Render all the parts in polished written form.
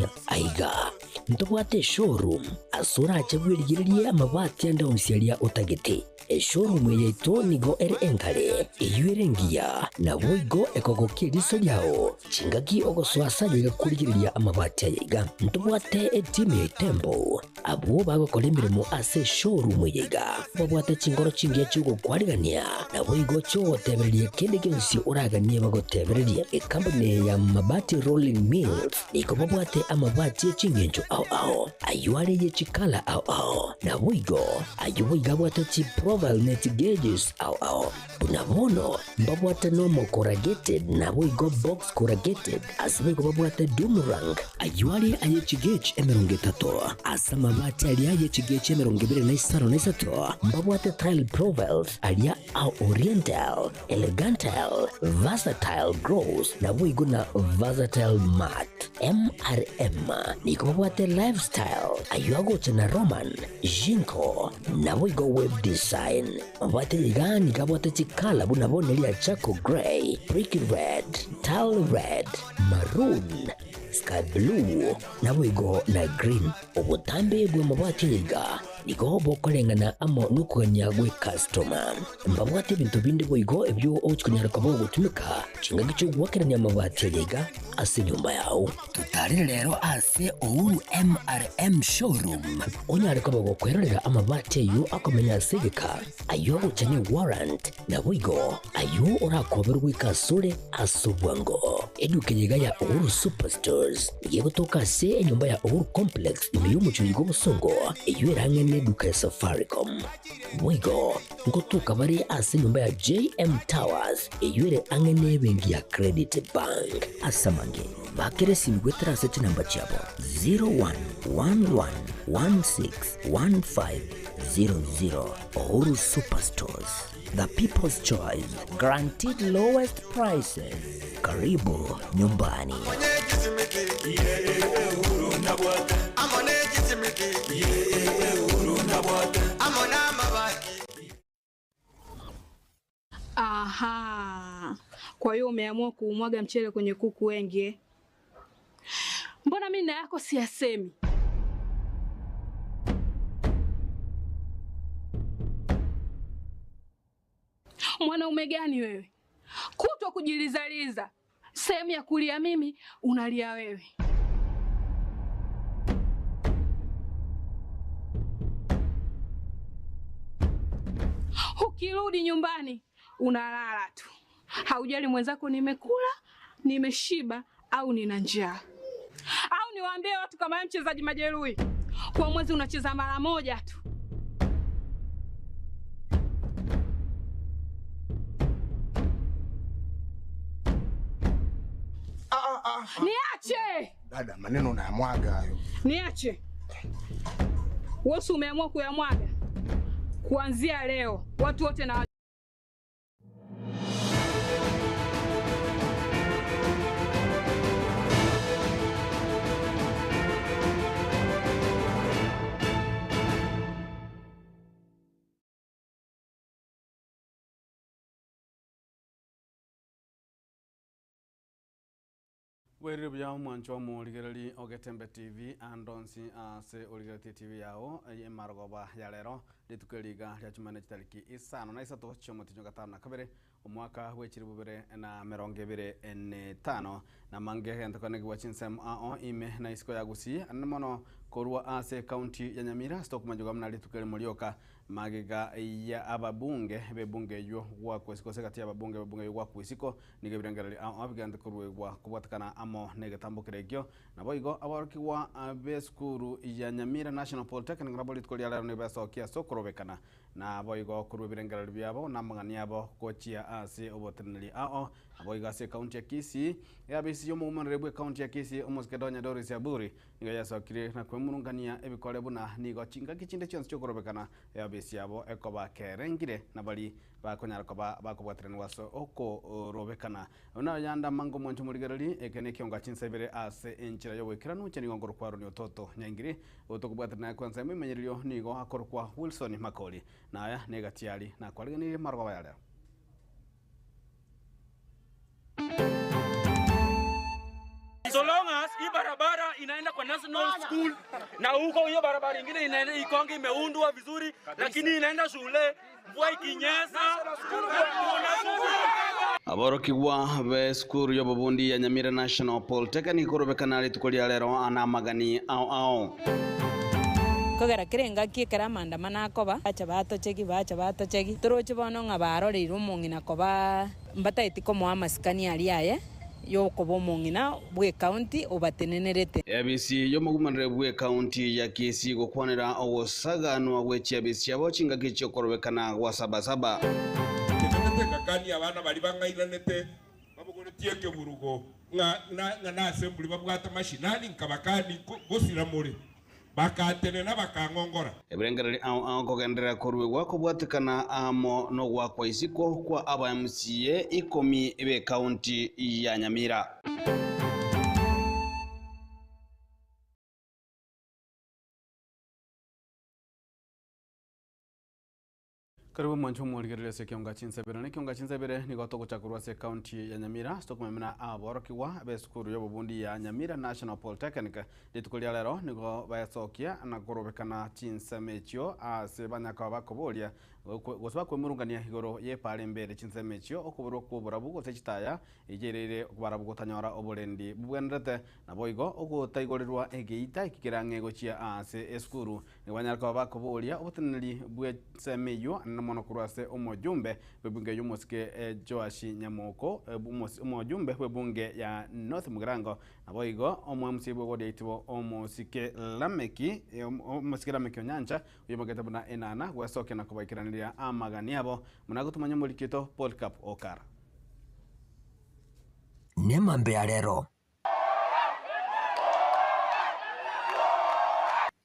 Tanzania aiga ntobwate showroom asura achagwirigiria amabati anda umsialia utagete showroom yeito nigo ere enkare iyuerengia na boigo ekogokia riso ryao chingaki ogoswasa yiga kurigiriria amabati yiga ntobwate team ya Tembo abo bagokora imirimo ase showroom yiga babwate chingoro chingia chugo kwarigania na boigo cho tebereria kende gensi uraganie bagotebereria company ya mabati rolling mills niko babwate amabati chingenjo ao ayuare ye chikala ao na boigo ayuiga bwate chi profile net gauges ao bunabono babwate normal corrugated na boigo box corrugated asibigo babwate Dumarang ayuare aye chigage emerongetato asama mabati alia ye chigage emerongibire babwate tile profiles alia au oriental elegantal versatile gross na boigo na versatile mat MRM niko babwate lifestyle ayuago chana Roman Jinko na boigo web design babwate ligani kabwate chikala bunabone lia Chaco Gray brick red tile red maroon sky blue na boigo na green obutambe bwe mabwate liga niko bokolengana amo nukuganya gwe customer mbabwate bintu bindi boigo ebyo ochikunyara kabo gutumika chinga gicho gwakeranya amabati liga ase nyumba yao tutari rero ase Uhuru MRM showroom onyare kabo gukwerera amabati yo akomenya segeka ayo uchanye warrant na boigo ayo urakoberwa kasure asubwango eduke yiga ya Uhuru Superstores yego toka se enyumba ya Uhuru Complex imiyumucho yigo busongo iyo irangene duka ya Safaricom boigo ngotuka bari ase nyumba ya JM Towers iyo ire angene bengi ya Credit Bank asamange bakere simgwetera sete namba chabo 0111161500 Uhuru Superstores, the people's choice, guaranteed lowest prices. Karibu nyumbani. Aha, kwa hiyo umeamua kuumwaga mchele kwenye kuku wengi. Mbona mimi na yako siyasemi? Mwanaume gani wewe? Kutwa kujilizaliza. Sehemu ya kulia mimi, unalia wewe. Ukirudi nyumbani, unalala tu. Haujali mwenzako nimekula, nimeshiba au nina njaa. Au niwaambie watu kama wewe mchezaji majeruhi. Kwa mwezi unacheza mara moja tu. Niache! Dada, maneno unayamwaga hayo. Niache. Wewe umeamua kuyamwaga. Kuanzia leo, watu wote na Weri bya mwancho mu ligerali Ogetembe TV andonsi se oligerati TV yao emargoba ya lero litukeliga lya chumane chitaliki isano na isato chomote gatano na kabere omwaka wechiri bubere na meronge bere tano na mange hentakone gwachinsem ime na isiko ya gusi anmono korwa ase county ya Nyamira stock majoga mna litukeli mulioka magiga ya ababunge bebunge yo gwa kwesiko kati ya ababunge yo gwa kwisiko nigebirangarali abigande korwe gwa kubwatakana amo negatambukire na boigo abaruki wa beskuru ya Nyamira National Polytechnic na bolit kolia laro ne basokia sokorobekana na boigo korwe birangarali byabo na mangani yabo kochia ase obotenali boigo ase county ya Kisii ya bisi yo mu rebwe county ya Kisii omoskedonya Doris Yaburi niga yasokire na kwemurungania ebikorebu na nigo chinga kichinde chonse chokorobekana ya bisi yabo ekoba kerengire na bali bakonyara koba bakobwatirana waso oko robekana ona yanda mango mwancho muligerali ekene kyonga chinsebere ase enchira yo wekiranu cheni ngongoro kwaro ni ototo nyangiri otokubwatirana kwanza mimenyerio nigo akorwa Wilson Makoli na aya negatiali na kwaligani marwa yale. So long as hii barabara inaenda kwa National School na huko hiyo barabara nyingine inaenda Ikonge imeundwa vizuri, lakini inaenda shule mvua ikinyesha aborokigwa be skuru yo bobundi ya Nyamira National Polytechnic korobekana ritukolia lero ana magani ao kogera kirenga kiekera maandamano akoba acha batochegi toroche bono ng'abaroreire omong'ina koba mbataeti komoa masikani ariaye yokoba omong'ina bwe county obatenenerete ABC yo mugumanire bwe county ya Kisii gokwanira ogosaganwa gwe chiabisi abo chingaki cyo korobekana gwa sabasaba kakani abana bali bangairanete babugoretie keburugo na assembly babwata mashinani nkabakani gosira muri bakatenena bakangongora ebirengereri ao kogendera korwe gwako bwatikana amo no gwakwa isiko kwa aba MCA 10 ebe county ya Nyamira. Karibu mwancho mwaligerere se kionga chinsebere ni goto guchakurwa se county ya Nyamira stokumemena aborokiwa be skuru yo bobundi ya Nyamira National Polytechnic litukulia lero nigo bayasokia na korobekana chinsemechio ase banyaka bakobolia gosaba kwemurungania higoro ye pale mbere chinsemechio okuburo kuburabu gosechitaya igerere kubarabu gotanyora oborendi bubwendete na boigo ogotaigorirwa egeita ikikiranga egochia ase eskuru ni banyaka bakobolia obuteneri bwe semeyo mono kurase omojumbe bebunge yumosike Joash Nyamoko omojumbe bebunge ya North Mugirango naboigo omwamsibwe godetibo omosike Lameki Onyancha uyomagete buna enana gwasoke na kubaikiraniria amagani abo munagutumanya mulikito Paul Cup Okara nemambe arero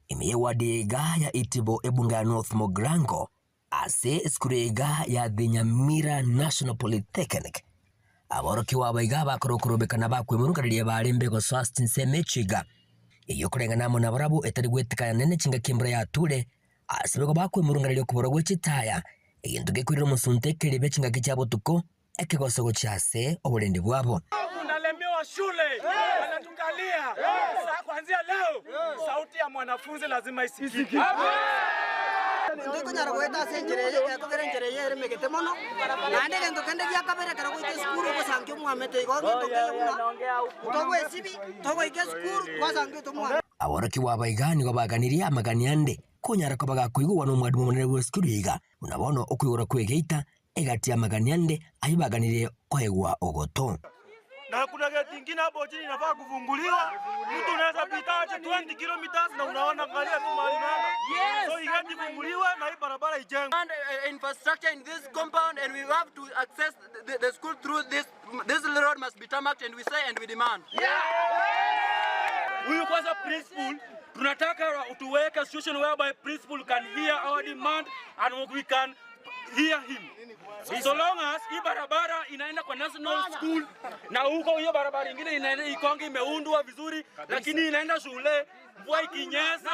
imewadiga ya itibo ebunge ya North Mugirango ase skurega ya Nyamira National Polytechnic aborokiwa baiga bakorokorobekana bakwemurungaririe barembe go Swanstin Semechiga iyo kurengana mo nabarabu etari gwetikaya nene chinga kimbra ya ture asebego bakwemurungaririe kuboro gwechitaya igintuge kwirira musuntekere bechinga kichabo tuko ekegoso gochase oburende bwabo unalemewa shule anatukalia sasa kuanzia leo sauti ya mwanafunzi lazima isikike ndiko nyara gweta senjereye ekogere njereye remegete mono nande gento kende gya kabere kara gwite skuru ko sangyo muhamete igonge togwe sibi togwe ke skuru kwa sangyo to muhamete aboroki wabaigani gobaganiria amaganiande kunyara ko bagakuigwa no mwadimu munene wa skuru yiga unabono okwigora kwegeita egati amaganiande ayibaganirie koegwa ogoto na kuna geti nyingine hapo chini inafaa kuvumbuliwa. Mtu unaweza pita aje 20 kilometers na unaona angalia tu mahali nana. So igeti vumbuliwe na hii barabara ijengwe. And infrastructure in this compound and we have to access the school through this road must be tarmacked and we say and we demand. Huyu kwanza principal tunataka tuweke situation whereby principal can hear our demand and we can hear him. So long as hii barabara inaenda kwa National School na huko hiyo barabara nyingine inaenda Ikonge imeundwa vizuri, lakini inaenda shule mvua ikinyesha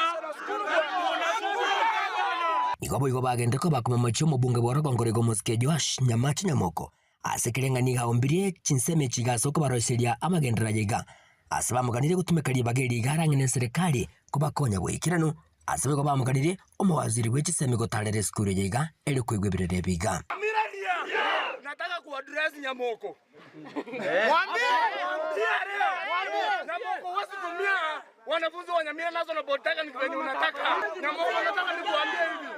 igobo bagende ko bakumamacho mubunge borogongorego musike Joash Nyamoko asekirengani haombirie chinseme chigaso ko barosheria amagendera yiga asabamuganire gutumekaria bageri garangene serikali kubakonya gwikirano asabego bamuganire omwaziri w'echiseme gotarere skuru yiga eri kwigwebirere biga nataka kuaddress Nyamoko. Mwambie Nyamoko wasitumia wanafunzi wa Nyamira National Polytechnic venye unataka. Nyamoko nataka nikuambie hivi.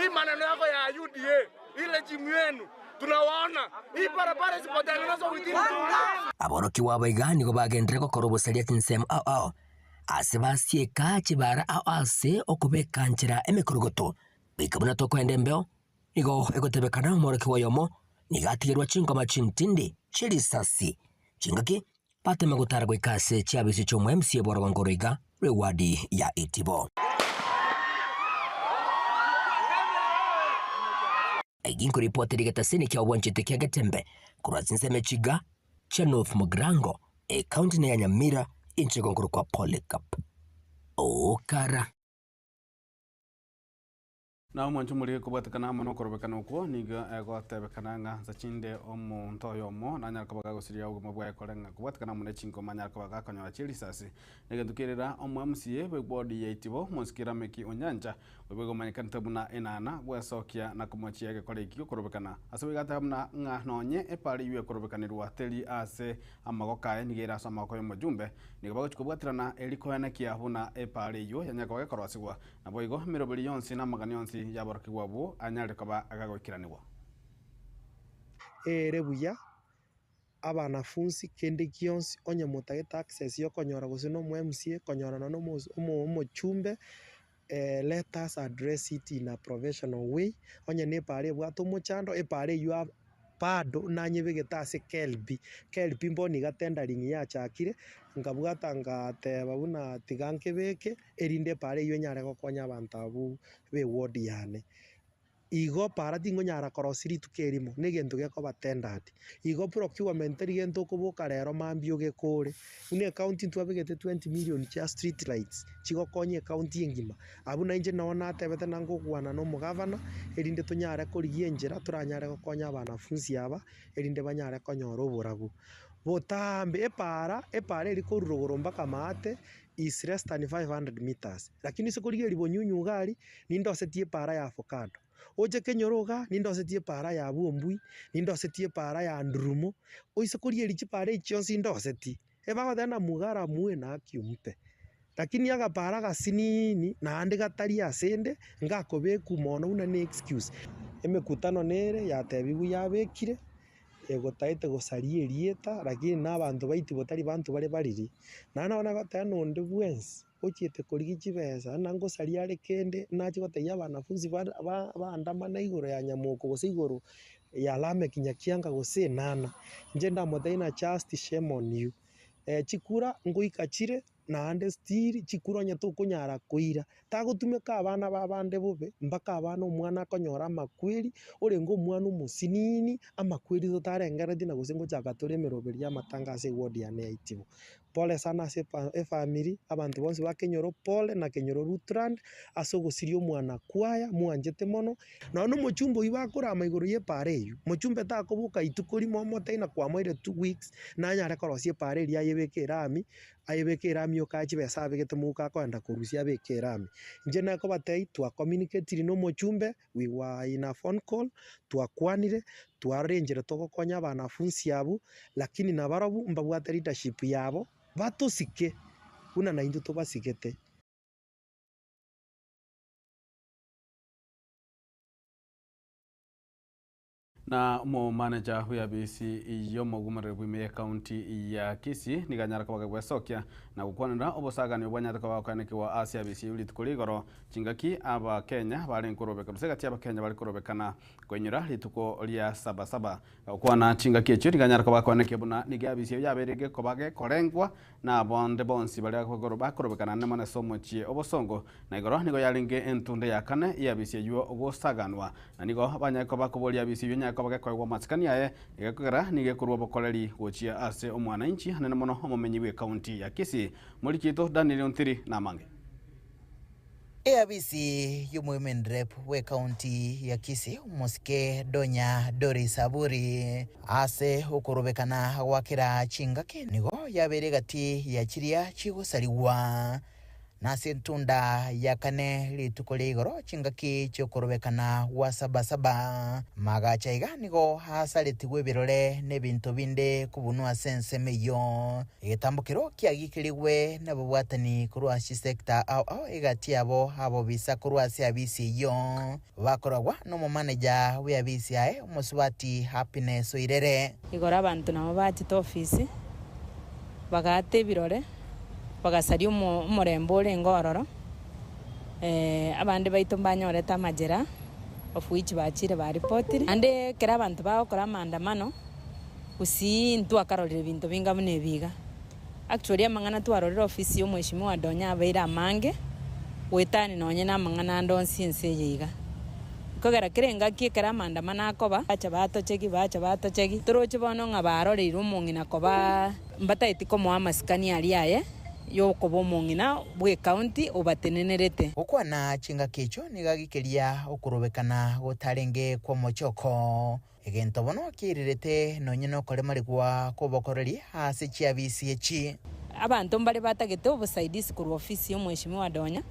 Hii maneno yako ya UDA, ile jimu yenu tunawaona. Hii barabara isipotengenezwa within 2 months. Aboroki wabaigani go bagendere ko koroboseria tinsem asebasie kachi bara ase okubeka nchira emekorogoto bikabuna toko endembeo nigo egotebekana moroki wayomo nigatigirwa chingoma chintindi chirisasi chingaki patema gutara gwikase chiabisi chomo MCA borogongoroiga rewadi ya itibo aiginko ripoti rigetasini kia wanchite kia getembe kuratsinse chiga cha North Mugirango county ya Nyamira inchegongoro kwa Polycup Okara na mwanchu muri kubatakana mono korobekana uko niga egotebekana nga zachinde omuntu yomo na nyarka baga gusiria ugo mabwa ekorenga kubatakana mune chinko manyarka baga kanyora chirisasi niga tukirira omu MCA bebodi yaitibo monskira meki onyanja webego manyikana tabuna enana bwesokia na kumochia gekore ikyo korobekana asobiga tabuna nga nonye epali yue korobekanirwa teli ase amagoka nigera sama ko yomujumbe niga bago chukubwatirana eliko yanakia huna epali yo yanyaka baga korwasigwa na boigo mirobili yonsi na magani yonsi yabarokigwa bu anyare kaba agagokiranirwa rebuya abanafunzi kende kionsi onye mutageta access yo konyora gusino mu MCA konyora no mo chumbe let us address it in a professional way onye ne pare bwato muchando e pare you pado nanye begetase kelbi mboni gatendering ya chakire ngabwata ngateba buna tiganke beke erinde pare yo nyare gokonya abantu abu be ward yane igo para tingo nyara korosiri tukerimo negento geko batendad igo procurement rigento kubuka rero mambio gekore une county twabegete 20 million cha street lights chigo konye county engima abuna inje naona atebete nango kwana no mugavana erinde tunyare korigie njera turanyare gokonya abanafunzi aba erinde banyare konyora oburabu botambe epara eriko rurogoro kamate is less than 500 meters lakini sikorigie ribonyunyu gari nindo setie para ya avocado oje kenyoroga nindo setie para ya buombui nindo setie para ya ndrumo oise korie richi para ichionsi ndo setie eba thana mugara muwe na kiumpe lakini aga para gasinini na ande gatari asende ngakobeku mono una ne excuse emekutano nere yatebigu yabekire egotaite gosarie rieta lakini nabantu baiti botari bantu bare bariri nana gotana onde bwensi ochiete korigichi besa nango sariare kende nachi goteya abanafunzi bandamana igoro ya nyamoko gose igoro ya lame kinyakianga gose nana nje ndamoteina just shame on you chikura ngoikachire na ande stiri chikura nyato kunyara kuira tagutumeka abana babande bobe mpaka abana omwana akonyora makweri orengo omwana umusinini amakweri zotarengera dina gusengo chagatore meroberi amatangase ward ya neitibo pole sana se family abantu bonse bakenyoro pole na kenyoro Lutrand asogosirio mwana kwaya mwanjete mono na no mochumbo ibakora amaigoro ye pareyu mochumbe takobuka itukuri momoteina kwa moire 2 weeks na nyare korosie pare ria yebekera ami okachi besa begete muka kwenda kurusia bekera ami nje nako batei twa communicate no mochumbe we were in a phone call twakwanire twarengere togokonya abanafunzi abo lakini nabarabu mbabwate leadership yabo batosike una na indu tobasigete na mo manager huya bisi iyo mogumare bwime county ya Kisii niganyara kwa gwesokia na gukwanira obosaga ni obanyata kwa kaneke wa Asia bisi uli tukuligoro chingaki aba Kenya bali nkurobeka rusegati aba Kenya bali kurobekana kwenyura lituko lya 77 ukwana chingaki echo niganyara kwa kaneke buna nigabisi yaberege kobage korengwa na bonde bonsi bali akogoroba kurobekana nemane somochie obosongo na igoro nigo yalinge entunde ya kane ya bisi yuo obosaganwa na nigo banyako bakobolia bisi yunya kabage kwa matskani yae igakugera nigekurwa bokoleri gochia ase omwananchi hanene mono omumenyi we county ya Kisii mulikito Daniel Ntiri na mange ABC women rep we county ya Kisii Muske Donya Doris Aburi ase ukurubekana wakira chingake nigo yabere gati ya chiria chigusariwa nase ntunda ya kane litukole igoro chingaki chokorobekana wa 77 magacha iga nigo hasaletiwe birore nebintu binde kubunwa sense meyo etambukiro kiagikiriwe nabobwatani kurwa sector au igati abo bisa kurwa sia bisi yo bakoragwa no mu manager we abisi ae musubati happiness oirere igora abantu nabo bati office bagate birore bagasario umurembo uri ngororo abandi baito banyoreta amajera of which bachire ba report ande kera abantu bakora maandamano usi ntu akarorera bintu binga mune biga actually amangana twarorera office yo mweshimiwa Donya abaira mange wetani nonye na amangana ndonsi ense yiga kogera kirenga kikera maandamano akoba bacha batocheki toroche bono ngabarorera umungina koba mbataiti komo amasikani aliaye yokoba omong'ina bwe county obatenenerete gukwana chinga kicho nigagikiria okurubekana gutarenge kwa mochoko egento bono kirirete nonyene okore marigwa kubokoreri ase chiabisi echi abantu mbare batagete obusaidizi kurwa ofisi y'omweshimiwa Donya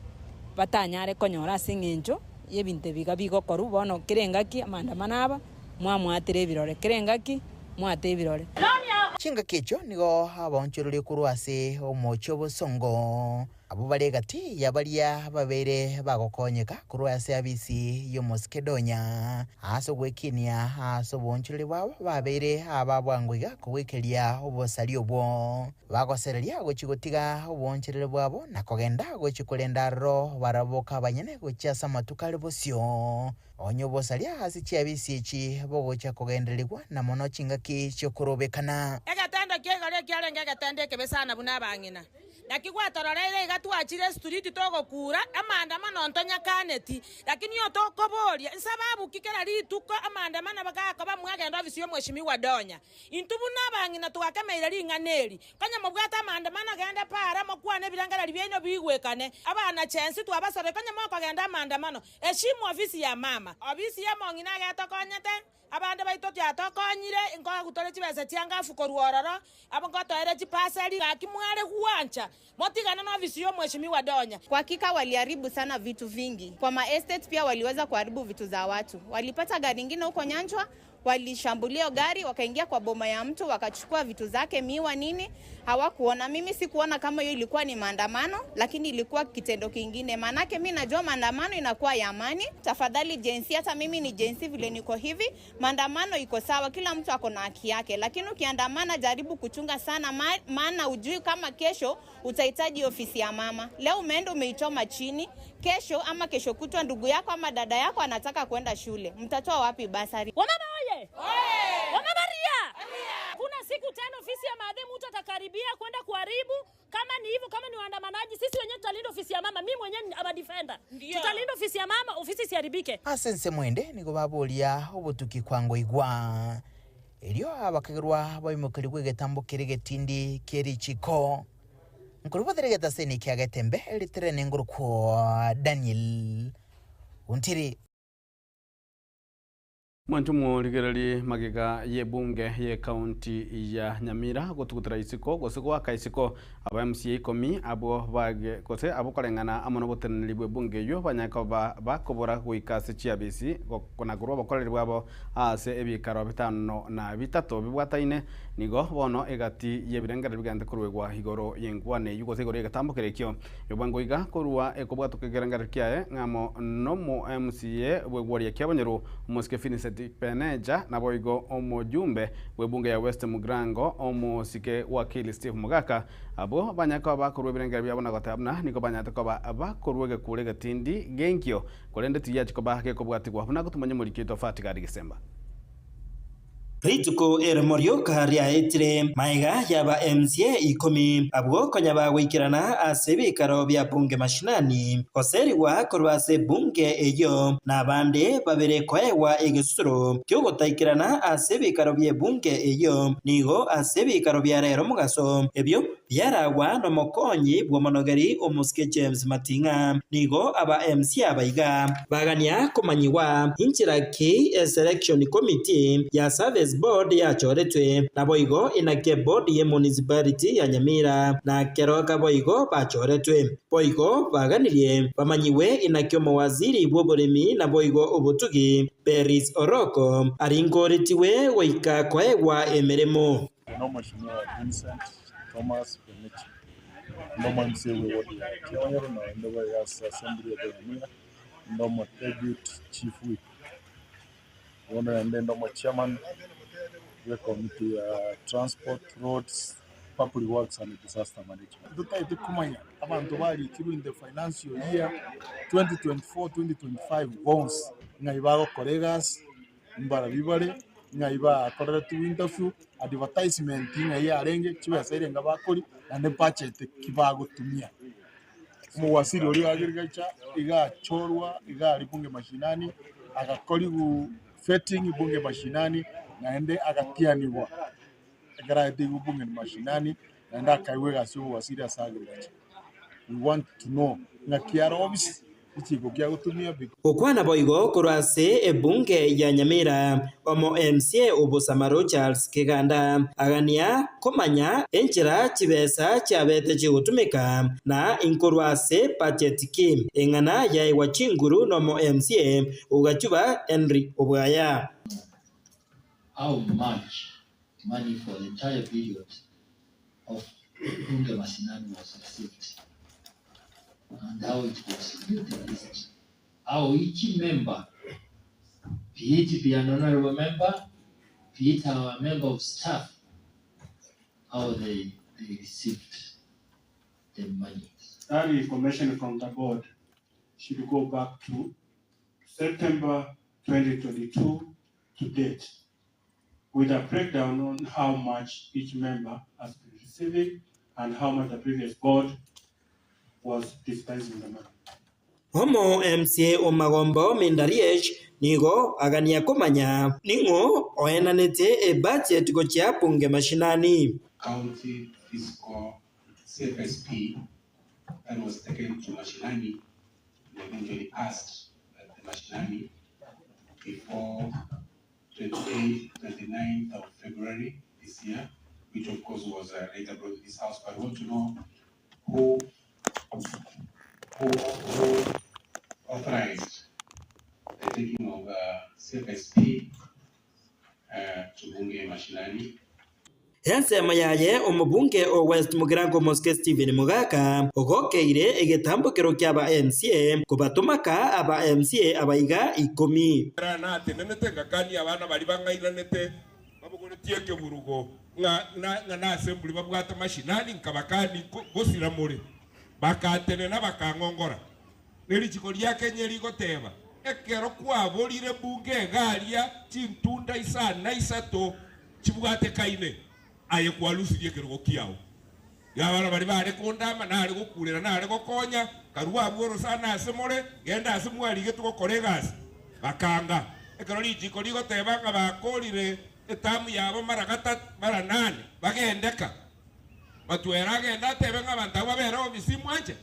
batanyare konyora ase eng'encho y'ebinto biga bigokoru bono kirengaki amandamano aba mwamwatire ebirore kirengaki mwate ebirore chinga kicho nigo abonchorori kurwa ase omocho bosongo abo bari gati yabaria babere bagokonyeka kurwa ase abisi y'omosike Donya ase gwekinia ase obonchorori bwabo babere ababwangoiga kugwikeria obosari obwo bagosereria gochigotiga obonchorori bwabo na kogenda gochikorenda rro baraboka banyene gochiasa matukari bosio onyo bosaria ase chiabisi echi bogocha kugendererwa na mono chingaki chokurobekana egatanda kiegare kiarenge egatanda kebesana buna bang'ina nakigwatororere igatwachire street togokura amandamano ntonyakaneti lakini yo tokoboria nsababu kikera rituko amandamano bagakoba mwagenda ofisi y'omweshimiwa Donya intubu nabang'ina tugakemeire ring'aneri kanya mubwata amandamano genda para mokwane birangara libyeno bigwekane abana chensi twabasore kanya moko genda amandamano eshimu ofisi ya mama ofisi ya mong'ina gatokonyete abande baito tyatokonyire ingoga gutore chibese tiangafu koruororo abo ngotoere chipaseri akimware kuancha motigana na ofisi y'omweshimiwa Donya. Kwa hakika waliharibu sana vitu vingi. Kwa ma estate pia waliweza kuharibu vitu za watu. Walipata gari nyingine huko Nyanchwa, walishambulia gari, wakaingia kwa boma ya mtu, wakachukua vitu zake, miwa nini, hawakuona. Mimi sikuona kama hiyo ilikuwa ni maandamano, lakini ilikuwa kitendo kingine. Manake mimi najua maandamano inakuwa ya amani. Tafadhali jensi, hata mimi ni jensi vile niko hivi, maandamano iko sawa, kila mtu ako na haki yake. Lakini ukiandamana jaribu kuchunga sana, maana ujui kama kesho utahitaji ofisi ya mama. Leo umeenda umeichoma chini, kesho ama kesho kutwa ndugu yako ama dada yako anataka kwenda shule. Mtatoa wapi basari? Wamama oye! Wamama ria! Kuna siku tena ofisi ya mademu mtu atakaribia kwenda kuharibu. Kama ni hivyo, kama ni waandamanaji, sisi wenyewe tutalinda ofisi ya mama. Mimi mwenyewe ni aba defender. Tutalinda ofisi ya mama, ofisi isiharibike. Asense mwende nigo babulia obutuki kwango igwa elio abakagirwa bayimukiri gwegetambo kiregetindi kerichiko nkurubotherega seni kyagetembe elitrene nguruko Daniel untiri mwantu murigereri magiga yebunge ye county ya Nyamira gutugutira isiko gosiko akaisiko aba MCA ikomi abo bage kose abo korengana amono boteneri bwe bunge yo banyaka bakobora kuikase chiabisi konagurwa bakoreri bwabo ase ebikaro bitano na bitatu bibwataine nigo bono egati yebirengera bigande kurwegwa higoro yengwane yugo segoro yegatambukerekyo yobwangoiga kurwa ekobwa tukegerengera kyae ngamo nomo MCA bwegwaria kyabonyeru Mosque Finicet Peneja na boigo omojumbe webunge ya West Mugrango omosike wakili Steve Mugaka abo banyaka bakorwe birengera byabona gotabna niko banyata ko bakorwege kurega tindi genkyo kolende tiyachi ko bahake ko bwatigwa buna gutumanye muri kito fatika December Rituko Morio kaharia etire maiga yaba MCA ikomi abwo konya bagwikirana asebikaro bya bunge mashinani koseri wa korwase bunge eyo nabande babere kwaewa egesuro kyo gotaikirana asebikaro bya bunge eyo nigo asebikaro bya rero mugaso ebyo byaragwa no mokonyi bwo monogari omuske James Matinga nigo aba MCA baiga bagania komanyiwa inchiraki selection committee ya service board ya choretwe na boigo inake board ye municipality ya Nyamira na keroka boigo bachoretwe boigo baganirie bamanyiwe inake mawaziri bwoboremi na boigo obutugi Peris Oroko aringoretiwe waika kwaegwa emeremo no mheshimiwa Vincent Thomas Penichi ndo msewe wodi ya Kionyoro na ndo ya assembly ya Nyamira ndo deputy chief whip wana ndo chairman the committee transport roads public works and disaster management tutaite kumanya abantu bali kiru in the financial year 2024-2025 bonds ngaibago colleagues mbara bibale ngaiba korera tu interview advertisement ngai arenge chiba sairenga bakori ande budget kibago tumia muwasiri oli agriculture iga chorwa iga libunge mashinani agakori gu fetting bunge mashinani naende agatianiwa agarade bunge mashinani and that kai we ga so was serious argument. We want to know na kiaro obis ichigo kia gutumia Okwana boigo kurase ebunge ya Nyamira omo MCA Obusamaro Charles Kiganda agania komanya enchera chibesa chabete chigutumika na inkurwase budget kim engana ya wachinguru nomo MCA ugachuba Henry Obwaya. How much money for the entire period of Bunge Mashinani was received and how it was utilized. How each member, be it an honorable member, be it our member of staff, how they received the money. That information from the board should go back to September 2022 to date, with a breakdown on how much each member has been receiving and how much the previous board was dispensing the money. Homo MCA Omagombo Mindariech nigo agania komanya ningo oenanete e budget go chia Bunge Mashinani. County fiscal CFSP that was taken to Mashinani eventually passed at the Mashinani before 29th of February this year, which of course was later brought to this house. But I want to know who authorized the taking of CFSP to Bunge Mashinani. Ensema yaye omubunge o West Mugirango Mosque Stephen Mugaka ogokeire egetambukiro kyaba MCA kubatumaka aba MCA abaiga 10 na tenenete ngakani abana bali bangairanete babugoretie keburugo na assembly babwata mashinani nkabakani gosira muri bakatenena bakangongora nelichiko lyake nyerigo teba ekero kwaborire bunge galia chintunda isana isato chibwate kaine aye kwalusirie kerugo kiao yabana bali bare kundama nari gukurira nari gukonya karua bworo sana asemore genda asemwali getuko kolegas bakanga ekero lichiko ligo teba ngabakorire etamu yabo maragata mara nane bagendeka batwera genda tebe ngabantawa bero obisimu anje.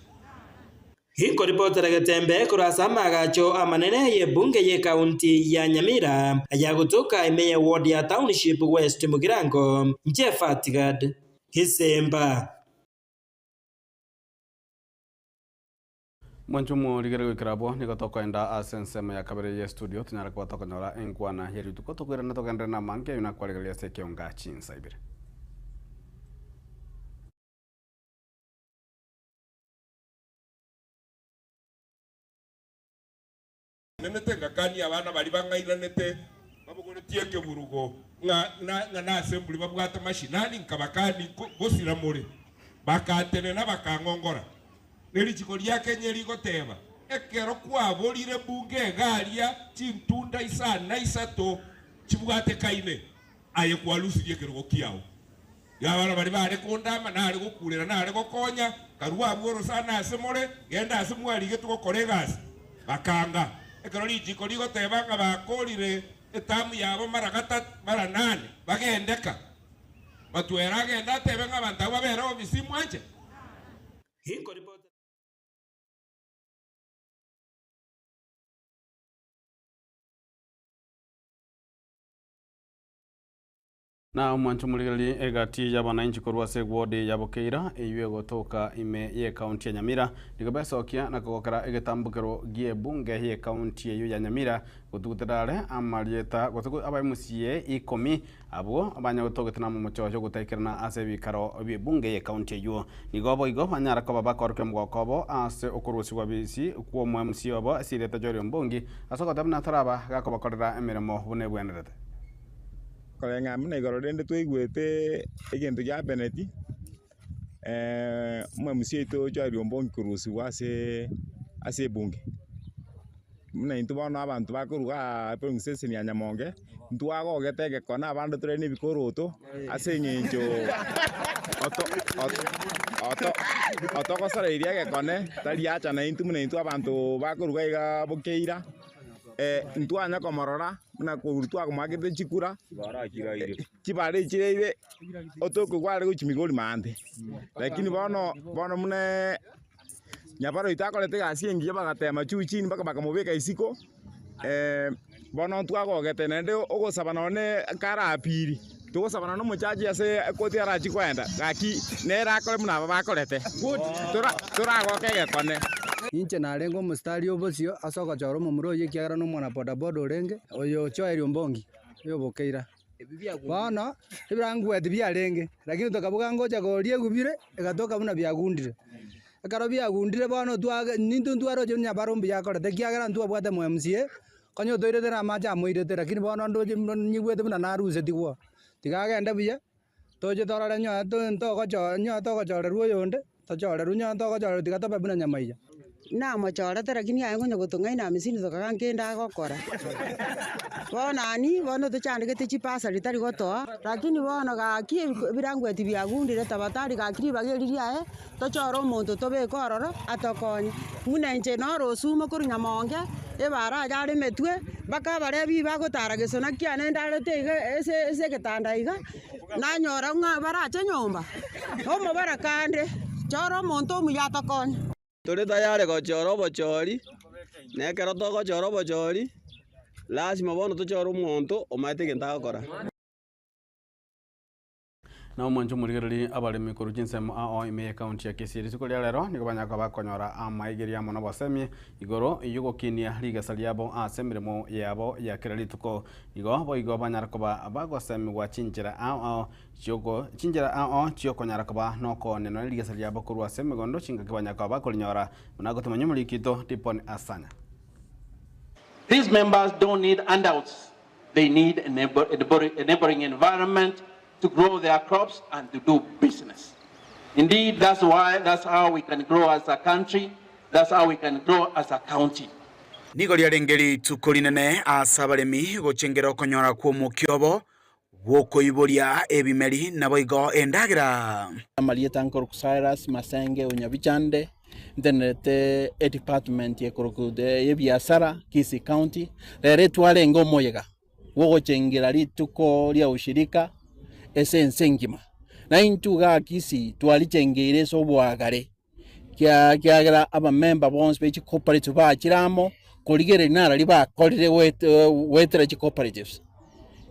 Hiko ripotera getembe kurasa magacho amanene ye bunge ye kaunti ya Nyamira ya kutoka emeya ward ya Township West Mugirango Jefatigad Hisemba Mwanchumu ligere wikirabo niko toko enda asensema ya kabere ye studio tunyara kwa toko nyora enkwana yeri tuko toko na toko ndena manke yuna kwa ligere seke onga chinsa ibire. Nenete ngakani abana bali bangairanete babugoretie keburugo na assembly babwata mashinani nkabakani gosira muri bakatenena bakangongora nelichiko lyake nyerigo teba ekero kwaborire bunge galia chintunda isana isato chibwate kaine aye kwalusirie kerugo kiao yabana bali bare kundama nari gukurira nari gukonya karua bworo sana asemore genda asemwali getuko kolegas bakanga ekero lichiko ligo teba ngabakorire etamu yabo maragata mara nane bagendeka batwera genda tebe ngabantawa bero obisimu anje. Na mwanchu muligali egati yaba na inchi korwa segwode yabokeira eyue gotoka ime ye county ya Nyamira ligobesokia na kogokera egetambukero gie bunge ye county eyo ya Nyamira gutuguterare amalieta gotugu abamusie 10 abo abanya gotogetana mu muchocho gutekerana ase bikaro bi bunge ye county eyo nigobo igo banyara ko babakorke mgokobo ase okurusibwa bisi kuo mwamusie abo asireta jori mbongi asoko tabna taraba gakobakorera emiremo bune bwenerete kolenga muna igoro rende twigwete egento ya beneti mwe musieto jari ombongi kurusi ase bunge muna into bana abantu bakuruga peng session ya Nyamonge ntwago getege kona abandu tureni bikoroto ase nyenjo oto kosara iria gekone tari acha na into muna into abantu bakuruga iga bokeira ntwanya komorora muna kurutwa kumagete chikura kibare chire otoko kware kuchimigori mande lakini bono mune nyabaro itakolete gasi engiye bagatema chuchini mpaka bakamubeka isiko bono twagogete nende ogosaba none karapiri tugosaba no muchaji ase koti arachi kwenda gaki nera akore muna bakorete turagokege kone inche narengo mustari obosio asoka choro mumuro yekiagara no mwana boda boda orenge oyo choeri ombongi yo bokeira bono ibrangu etibia renge lakini tokabuga ngoja gorie gubire egatoka buna byagundire akaro byagundire bono twaga nintu ntwaro jo nyabarombi yakorete kiagara ntwa bwate mu MCA konyo toire tera maja moirete lakini bono ndo nyibwete buna naruse tigwo tigagenda buya toje torare nyo ntoko chore ruoyonde tochore runyo ntoko chore tigatope buna nyamaiya na mochorete lakini ayo ngonya gutung'aina misini tokankenda gokora bonani bono tochandikete chipasa ritari gotoa lakini bono gaki birangweti byagundire tabatari gakiri bageriria tochora omonto tobeka ororo atokonye muna inche no rosumo kuru nyamonge ebara yare metwe baka bare bi bagotara gesona kiane ndarete iga ese getanda iga nanyora nga barache nyomba omo barakande chora omonto muyatokonye turi tayari gochora obochori nekero togochora obochori lazima bono tochora omonto omaete gento agokora na omoncho murigereri abaremi koru chinsemo ao ime county ya Kisii rituko ria lero nigo banyaka bakonyora amaigeria mono bosemi igoro yugokinia rigasa riabo asemiremo yabo ya kira rituko igo banyara koba bagosemi gwa chinjira ao chinjira ao chiokonyara koba noko neno rigasa riabo koru asemi gondo chinga kibanyaka bakolinyora munagotumanyo mulikito tipon asanya. These members don't need handouts. They need a neighboring environment to grow their crops and to do business. Indeed, that's how we can grow as a country. That's how we can grow as a county. Nigo ria rengeri tukulinene asabaremi gochengera konyora kwa mukyobo woko iboria ebimeri naboigo endagira Marieta Nkor Cyrus Masenge Unyabichande ndenete department ye kurukude ye biashara Kisii County rere twarengo moyega wogochengera rituko ria ushirika esense ngima na intuga Kisii twalichengere sobwagare kiagera aba member bonds be cooperative bakiramo koligere nara liba kolire wetere cooperatives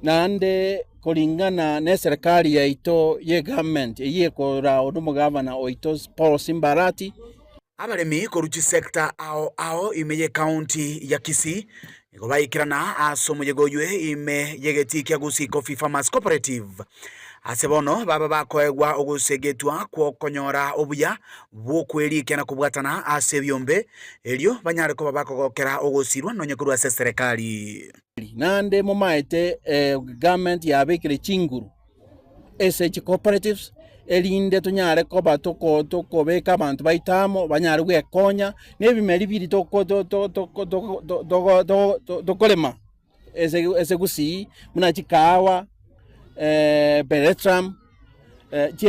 nande kolingana ne serikali ya ito ye government ye kora odumo governor oito Paul Simbarati abaremi koruchi sector ao imeye county ya Kisii nigo baikirana asomo yegoywe ime yegeti kya Gusii Coffee Farmers Cooperative asebono baba bakoegwa ogusegetwa kwokonyora obuya bwokwerikia na kubwatana asebyombe elio banyare ko babakogokera ogusirwa nonye kurwa serikali nande momaete government yabekire chinguru SH cooperatives elinde tunyare ko batoko beka abantu baitamo banyare gwekonya nebimeri biri tokolema ese Gusii muna chikawa Beretram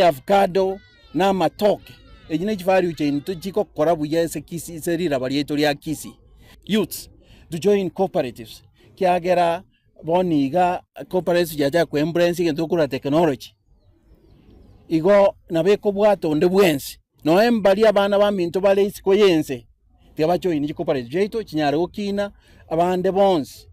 avocado na matoke ejine chivalue chain chiko korabu yese Kisii serira barieto ria Kisii youths to join cooperatives kiagera boniga cooperatives jaja ku embrace ngento kura technology igo nabeko bwato nde bwensi no embali abana ba minto bale isiko yense tiabajoin chi cooperative jaito chinyare okina abande bonse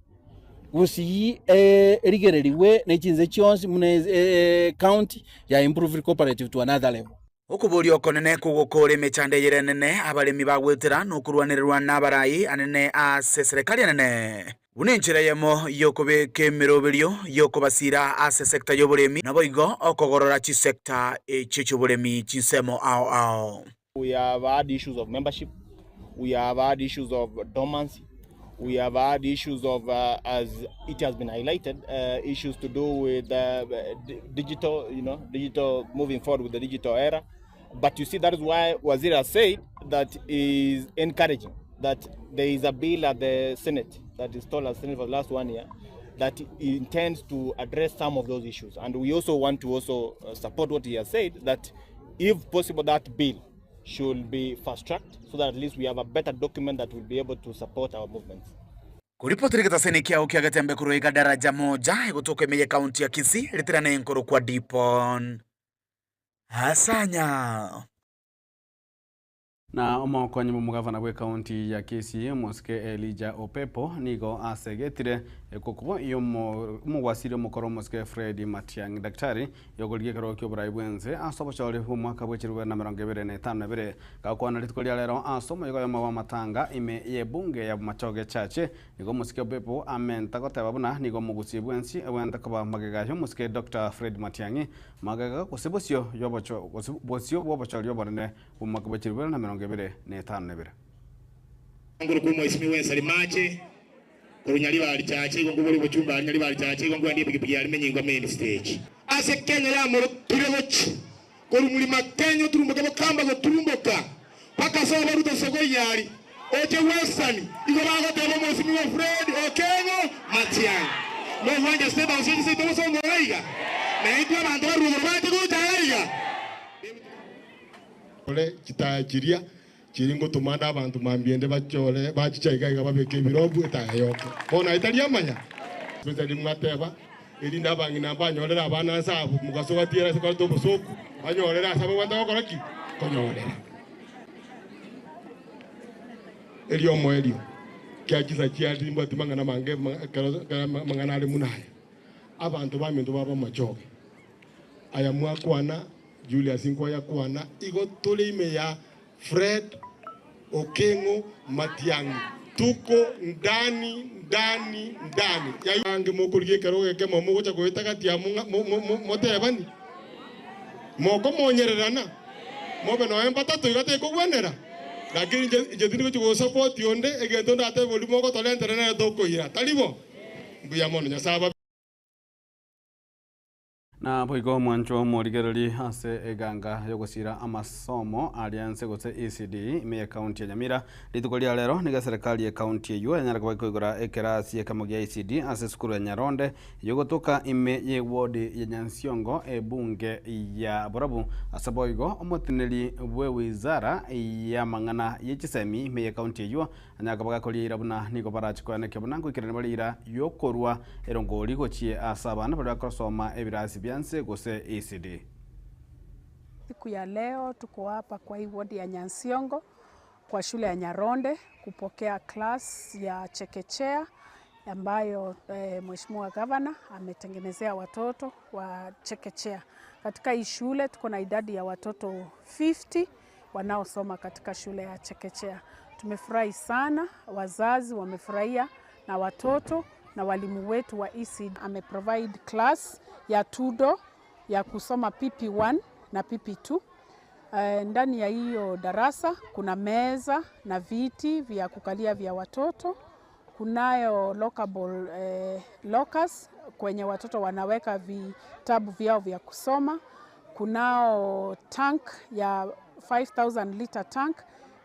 Gusii erigereriwe nechinze chionsi mune county ya improve cooperative to another level okuborio konene kugokore mechande yerenene abaremi bagwetera nokurwanirwa nabarai anene ase serikali anene unenchira yemo yokobe kemeroberio yokobasira ase sector yoburemi naboigo okogorora chi sector chichoburemi chinsemo ao we have had issues of membership, we have had issues of dormancy. We have had issues of, as it has been highlighted, issues to do with digital, digital moving forward with the digital era. But you see, that is why Waziri has said that is encouraging that there is a bill at the Senate that is told at the Senate for the last 1 year that intends to address some of those issues. And we also want to support what he has said, that if possible, that bill should be fast-tracked so that at least we have a better document that will be able to support our movements. kuripotiri gitaseni kiao kia gatembe kuruiga daraja moja igutuka imeye kaunti ya Kisii ritirane nkuru kwa Dipon Hasanya na omokonyi mugavana gwe kaunti ya Kisii Moske Elijah Opepo nigo asegetire kuko iyo mugwasire mukoro Moske Fred Matiang'i daktari yogoliye karo kyo burai bwenze asobo chole humwaka bwechirwe na 2025 gakwana litikolia lero asomo yoga yama matanga ime ye bunge ya machoge chache nigo Moske Opepo amenta goteba buna nigo mugusi bwensi wenda kuba magega yo Moske Dr. Fred Matiang'i magega kusibosio yobocho kusibosio bobocho yoborne humwaka bwechirwe na 2025 nguru kumo isimi wensa limache kurunyali bali chache ngo ngubuli buchumba nyali bali chache ngo ngwandi pikipiki yali menyingo main stage ase Kenya ya moro turegochi kuru mulima Kenya turumboka bakamba go turumboka paka so baruto sogo yali oje western igo bago tebo mo isimi wa Fred Okengo Matiang'i no wanja seba usisi tebo so ngaiga na itu abantu barugo bate go taiga ole kitajiria kiringo tumanda abantu mambiende bachole bachichaiga babeke birobu etayoke bona italia manya twende mwateba irinda bangina banyolera abana sabu mugasoga tiera sekwa to bosoku banyolera sabu wanda koraki konyolera elio moelio kyakiza kyali mbati mangana mange mangana ali munaya abantu bamendo baba machoke aya mwakwana Julius Nkoya kwana igo tulime ya Fred Okengo Matiang'i tuko ndani ya yange mokuliye karoge kemo mugocha goitagati ya motebani moko monyererana mobe no empata toigate kugwenera lakini je tindi go support yonde egento ndate boli moko tolentere na tokoira talibo mbuya mono nyasaba na boigo mwancho morigereri ase eganga yogosira amasomo alianse gose ECD ime county ya Nyamira litukolia lero niga serikali ya county ya Nyara kwa kuigora ekerasi ya kamogia ECD ase skuru ya Nyaronde yogotoka ime ye ward ya Nyansiongo bunge ya Borabu ase boigo omotineli bwe wizara ya mangana yechisemi ime county ya anyaka bagakolia irabuna nigo barachikwane kebunango ikirane balira yokorwa erongoli gochie asabana bali akrosoma ebirasi byanse gose ECD. Siku ya leo tuko hapa kwa hii ward ya Nyansiongo kwa shule ya Nyaronde kupokea class ya chekechea ambayo Mheshimiwa Gavana ametengenezea watoto wa chekechea. Katika hii shule tuko na idadi ya watoto 50 wanaosoma katika shule ya chekechea. Tumefurahi sana, wazazi wamefurahia na watoto na walimu wetu wa ECD ameprovide class ya tudo ya kusoma PP1 na PP2. Ndani ya hiyo darasa kuna meza na viti vya kukalia vya watoto. Kunayo lockable lockers kwenye watoto wanaweka vitabu vyao vya kusoma. Kunao tank ya 5000 liter tank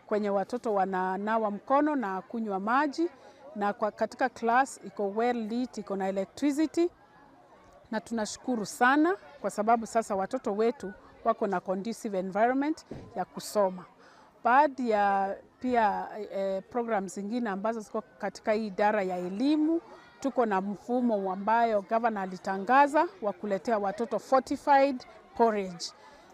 kwenye watoto wananawa mkono na kunywa maji, na katika class iko well lit, iko na electricity, na tunashukuru sana kwa sababu sasa watoto wetu wako na conducive environment ya kusoma. Baadhi ya pia programs zingine ambazo ziko katika hii idara ya elimu, tuko na mfumo ambayo governor alitangaza wa kuletea watoto fortified porridge.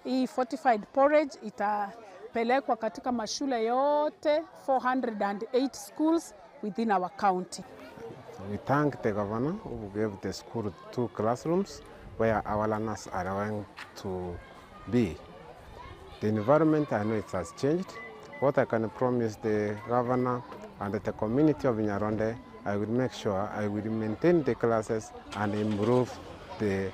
Hii fortified porridge itapelekwa katika mashule yote 408 schools within our county. We thank the governor who gave the school 2 classrooms where our learners are going to be. The environment, I know it has changed. What I can promise the governor and the community of Nyaronde, I will make sure I will maintain the classes and improve the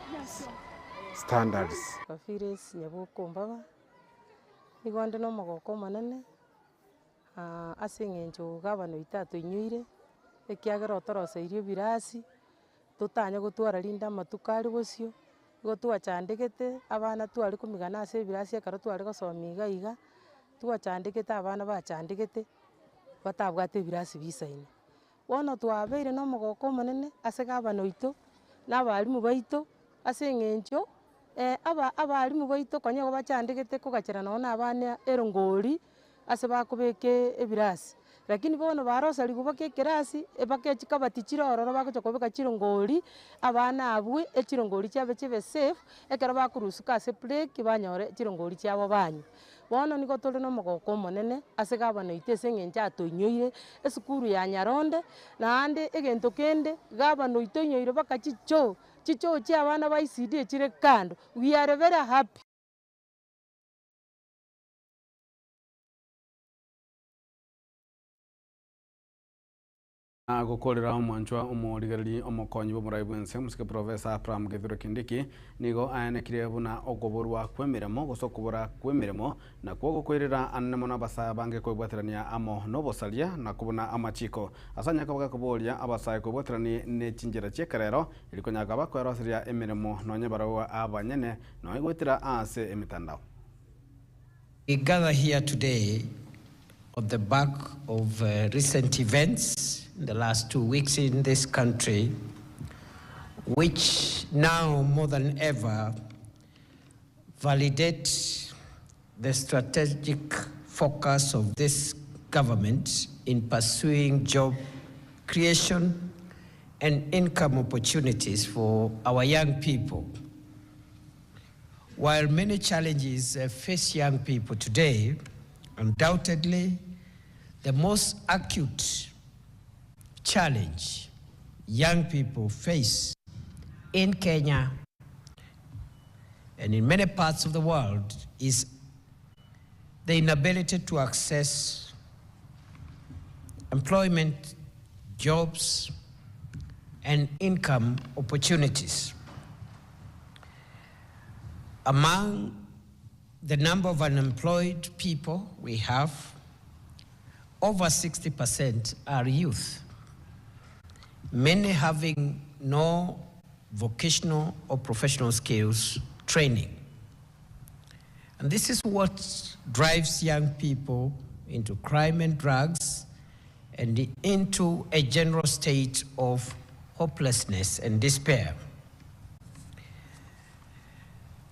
standards. Kafires nyabukumbaba igonde no magoko manene asengenjo gabano itatu inyuire ekiagera otoroseirio birasi tutanya gutwara linda matukari gosio igo twachandegete abana twari kumigana ase birasi ekaro twari gosomiga iga twachandegete abana bachandegete batabwate birasi bisaine bono twabeire no mogoko manene ase gabano ito n'abarimu baito ase engencho abarimu baito konya go bachandegete kogachera no abana erongori ase bakobeke ebirasi lakini bono barosa ligubake kirasi ebake chikabati chirororo bakocha kobeka chirongori abana abwe echirongori chabe chibe safe ekero bakurusuka ase break banyore chirongori chabo banyu bono niko tole no mogoko monene ase gabana itese ngencha atonyoire esukuru ya Nyaronde na ande egento kende gabana itonyoire baka chicho chia abana ba ICD chire kando. We are very happy. Gukorera omwanchwa omorigereri omokonyi bomurai bwense musike Professor Abraham Githure Kindiki nigo ayanekire buna ogoborwa kwemiremo gusokubura kwemiremo na kwogokwirira anemo nabasaya bange kwibwaterania amo nobosalia na kubuna amachiko asanya kabaga kuboria abasaya kwibwaterania ne chinjira chekerero ilikonyaga bakwerosiria emiremo nonye barawa abanyene no igwetira ase emitandao. We gather here today on the back of recent events in the last 2 weeks in this country, which now more than ever validate the strategic focus of this government in pursuing job creation and income opportunities for our young people. While many challenges face young people today, undoubtedly, the most acute challenge young people face in Kenya and in many parts of the world is the inability to access employment, jobs, and income opportunities. Among the number of unemployed people we have, over 60% are youth, many having no vocational or professional skills training. And this is what drives young people into crime and drugs and into a general state of hopelessness and despair.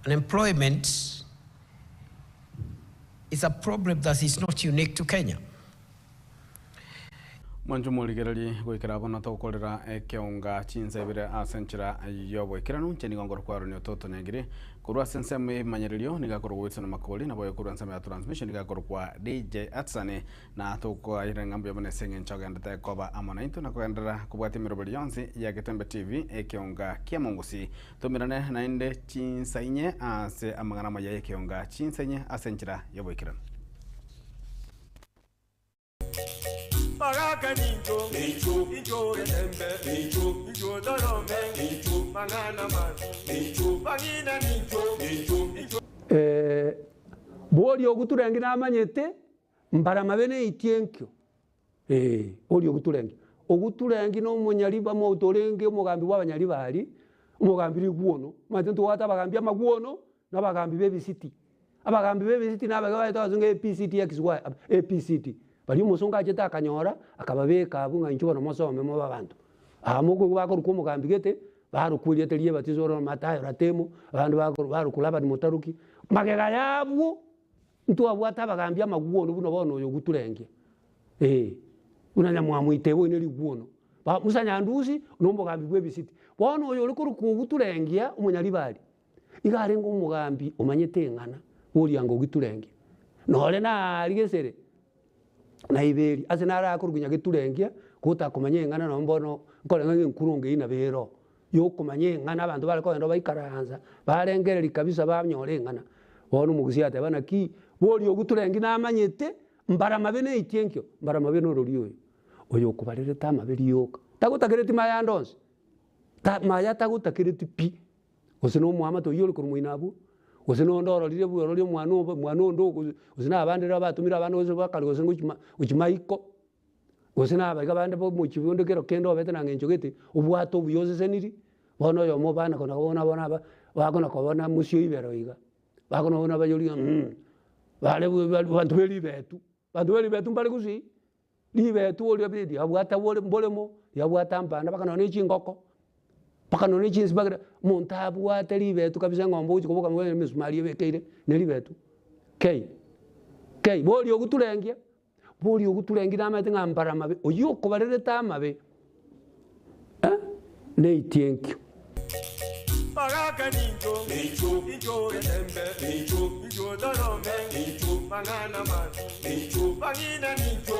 Unemployment is a problem that is not unique to Kenya. Mwanju murigereri gwikira bona tokorera ekeunga chinza ibire asenchira yobo ikiranu cheni gongoro kwa runyo toto nyangire kurwa senseme manyererio nigakorwa witso makoli na boyo kurwa nseme ya transmission nigakorwa kwa DJ Atsane na toko irengambo yobone senge nchoga ndata koba amona into na kwendera kubwati mirobeli yonse ya Getembe TV ekeunga kia mongosi tumirane na inde chinsa inye ase amangana maya ekeunga chinsa inye asenchira yobo ikiranu. Baraka ninjo, ninjo Getembe, ninjo Dorome, mangana mani, bangina ninjo. Bori oguturengi namanyete mbara mabene itienkyo. Bori oguturengi. Oguturengi no munyaliba mo utorenge umugambi w'abanyali bali, umugambi liguono, matentu wata abagambi amaguono n'abagambi b'ebisiti. Abagambi b'ebisiti n'abagaba batazunge PCT XY, APCT. Bali musonga cheta akanyora akababeka abunga inchuba no mosome mo babantu amuko bakoruka umugambi gete barukuliye teliye batizoro matayo ratemo abandu barukulaba ni motaruki magega yabwo ntu abwata abagambi amaguono buno bono yo guturenge unanya mwamwitebo ine liguono ba musanya nduzi no mugambi gwebisiti bono yo likuruku guturengia umunyali bali igare ngo umugambi umanyete ngana uri yango guturenge nole na ligesere na iberi asenara akuruginya giturengia kuta kumanye ngana no mbono nkole ngi nkurunge ina bero yo kumanye ngana abantu bali ko ndo baikaranza barengereri kabisa bamnyore ngana bono mugusi ate bana ki boli oguturengi namanyete mbara mabene itienkyo mbara mabene ororiyo oyo kubarere tama beriyoka tagutakireti mayandonse ta maya tagutakireti pi osino muhama to yolo kurumuinabu osino ndoro lire bwo lyo mwana ndo osina abandi rabatumira abantu bose bakali osino uchimaiko osina abaga abandi bo muchibondo kero kendo bete nangenjo gete ubwato buyose seniri bono yo mo bana kona bona bakona kobona musyo ibero iga bakona bona bayoli bale bantu beli betu mbali kusi libetu olyo bidi abwata wole mbolemo yabwata mpanda bakana ne chingoko paka none chinsi bagara montabu watali betu kabisa ngombo uchi kuboka mwe misumari bekeire neli betu kei boli ogutulengia bori ogutulengira amate ngambara mabe oyoko barereta amabe ne itienki Magaka ninjo etembe ninjo dorome mangana man bangina ninjo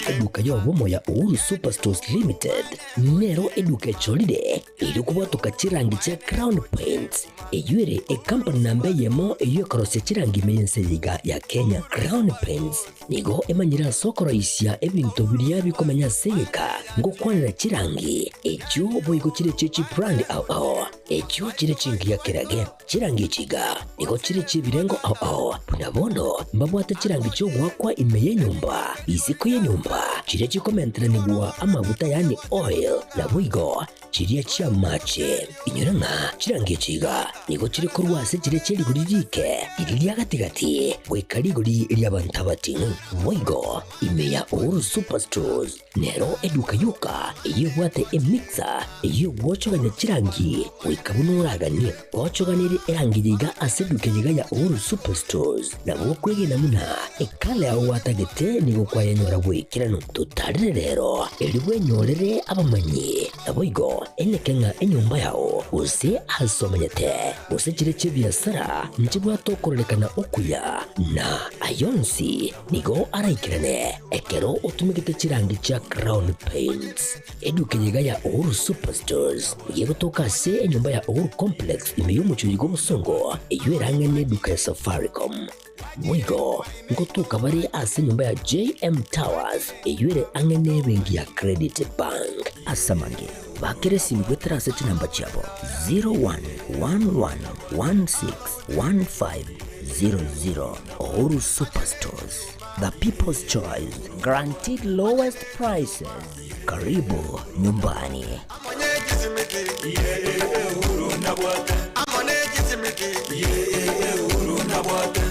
Eduka ya womo ya Uhuru Superstores Limited nero eduka cholide ilikuwa tukachirangi cha Crown Paints eyuere company nambe yemo eyo karose chirangi meyense yiga ya Kenya. Crown Paints nigo emanyira soko raisia ebintu biria bikomanya segeka ngo kwanira chirangi echo boigo chire chechi brand ao echo chire chingi ya kirage chirangi chiga nigo chire chibirengo ao punabono mbabwate chirangi cyo gwakwa imeye nyumba iziko ye nyumba chire chikomentera nigwa amavuta yani oil na boigo chiria chia mache inyuranga chirangi chiga nigo chire kurwase chire chiri guririke iriria gatigati wekariguri iria bantabatinu boigo imeya Uhuru Superstores nero eduka yuka iyo bwate emixer iyo gwochoganya chirangi wikabunuragani gwochoganire erangiga aseduke yiga ya Uhuru Superstores na bokwege namuna ekale aho watagete nigo kwayanyora bwikirano tutarire rero eliwe nyorere abamanyi na boigo enekenga enyumba yao use asomanyete use chire chibiasara nchibwa tokorelekana okuya na ayonsi nigo araikirane ekero utumikite chirangi cha Crown Paints eduke yiga ya Uhuru Superstores yego tokase enyumba ya Uhuru Complex imeyumucho yigo musongo eyuerange neduka ya Safaricom mwigo ngotuka bari ase nyumba ya JM Towers eyuere angene bengi ya Credit Bank asamange bakere simgwe trase chinamba chabo 0111161500 Uhuru Superstores, the people's choice, guaranteed lowest prices. Karibu nyumbani.